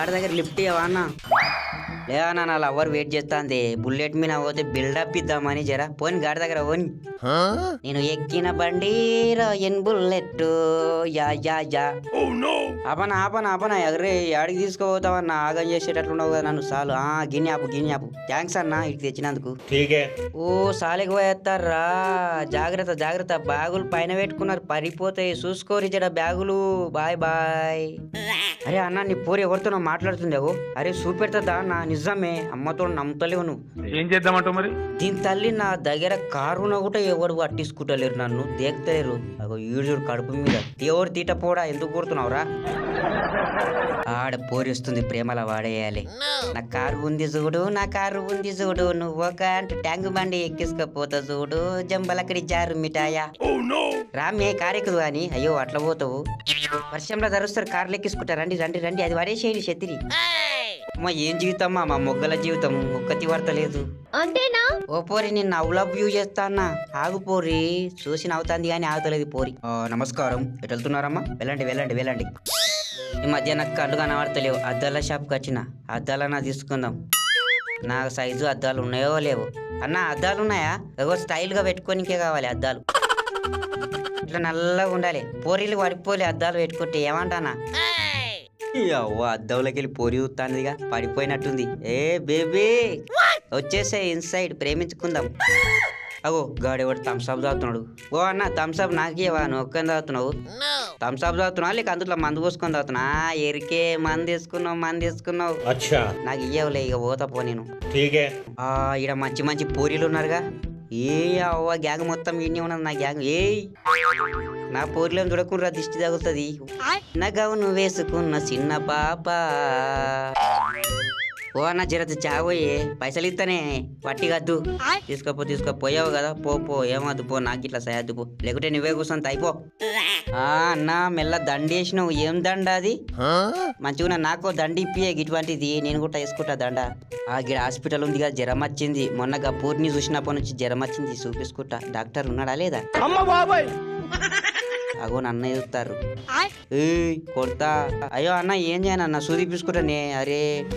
గాడి దగ్గర లిఫ్ట్ ఇవ్వవా అన్న? లేదా నా లవర్ వెయిట్ చేస్తాంది. బుల్లెట్ మీద పోతే బిల్డప్ ఇద్దామని జరా పోని గాడి దగ్గర పోని. నేను ఎక్కిన బండి రాయన్ బుల్లెట్ యా యా యా. ఆపనా ఆపనా ఆపనా ఎగరే ఆడికి తీసుకుపోతావన్నా? ఆగం చేసేటట్లున్నావు కదా నన్ను. చాలు గిన్నె ఆపు. థ్యాంక్స్ అన్న ఇటు తెచ్చినందుకు. ఓ సాలికి పోయేస్తారా? జాగ్రత్త జాగ్రత్త, బ్యాగులు పైన పెట్టుకున్నారు పరిపోతాయి, చూసుకోరి జడ బ్యాగులు. Bye bye. అరే అన్న నీ పోరు ఎవరితో మాట్లాడుతుందేవో? అరే చూపెడతా అన్న, నిజమే అమ్మతో నమ్ముతలేవు నువ్వు. ఏం చేద్దామంటావు మరి? దీని తల్లి నా దగ్గర కారున కూడా ఎవరు పట్టించుకుంటలేరు, నన్ను దేక్తలేరు. అగో ఈడుజుడు కడుపు మీద ఎవరు తీటపోడా, ఎందుకు కొడుతున్నావురా? ఆడ పోరిస్తుంది ప్రేమలా వాడేయాలి. నా కారు ఉంది చూడు, నువ్వు ఒక ట్యాంక్ బండి ఎక్కించుకపోతా చూడు, జంబలక్కడి జారు మిఠాయా. రామే కారెక్కుదు అని. అయ్యో అట్లా పోతావు? వర్షంలో ధరుస్తారు కార్లు ఎక్కించుకుంటారు. రండి రండి రండి, అది వాడేసేయండి చెత్తిరి. అమ్మా ఏం జీవితం మా మొగ్గల జీవితం, ఒక్కతి వార్త లేదు అంతేనా? ఓ పోరి నిన్ను అవులవ్ వ్యూ చేస్తా అన్న. ఆగు పోరి, చూసి నవ్వుతాంది కానీ ఆగుతలేదు పోరి. నమస్కారం, ఎటు వెళ్తున్నారమ్మా? వెళ్ళండి వెళ్ళండి వెళ్ళండి. ఈ మధ్య నాకు కళ్ళు కనబడతలేవు, అద్దాల షాప్కి వచ్చిన. అద్దాలన్నా తీసుకుందాం. నా సైజు అద్దాలు ఉన్నాయో లేవు అన్న? అద్దాలు ఉన్నాయా? ఏవో స్టైల్ గా పెట్టుకోనికే కావాలి అద్దాలు. ఇట్లా నల్లగా ఉండాలి. పోరీలు పడిపోలే అద్దాలు పెట్టుకుంటే ఏమంటానా? అవ్వ అద్దంలోకి వెళ్ళి పోరి చూస్తాందిగా, పడిపోయినట్టుంది. ఏ బేబీ వచ్చేసే ఇన్సైడ్, ప్రేమించుకుందాం. అగో గాడెవడు థమ్స్అప్ తాగుతున్నాడు. ఓ అన్న థమ్స్అప్ నాకేవా? నువ్వు ఒక్కని తాగుతున్నావు? థమ్స్అప్ తాగుతున్నావు లేక అందులో మందు పోసుకొని తాగుతున్నా? ఎరికే మంది వేసుకున్నావు. నాకు ఇయ్యవులే, ఇక పోతా పో నేను. ఈడ మంచి మంచి పూరీలు ఉన్నారుగా. ఏ అవ్వ గ్యాంగ్ మొత్తం ఇన్ని ఉన్నది నా గ్యాంగ్. నా పూరిలో చూడకుండా దిష్టి తగులుతుంది. నా గౌను వేసుకున్న చిన్న పాప. ఓ అన్న జరత చావోయే, పైసలు ఇస్తానే పట్టి కద్దు. తీసుకోపోయావు కదా, పో ఏమద్దు పో, నాకు ఇట్లా సయద్దు పో, లేకుంటే నువ్వే కూర్చొని అయిపో. అన్న మెల్ల దండ వేసినావు. ఏం దండ అది? మంచిగా నాకు దండ ఇప్పియే ఇటువంటిది, నేను కూడా వేసుకుంటా దండ. గిడ హాస్పిటల్ ఉంది కదా, జ్వరం వచ్చింది. మొన్న పూర్ని చూసినప్పటి నుంచి జ్వరం వచ్చింది, చూపించుకుంటా. డాక్టర్ ఉన్నాడా లేదా? అగో నన్న చూస్తారు. కొడతా. అయ్యో అన్న ఏం చేయనన్న, చూపించుకుంటానే. అరే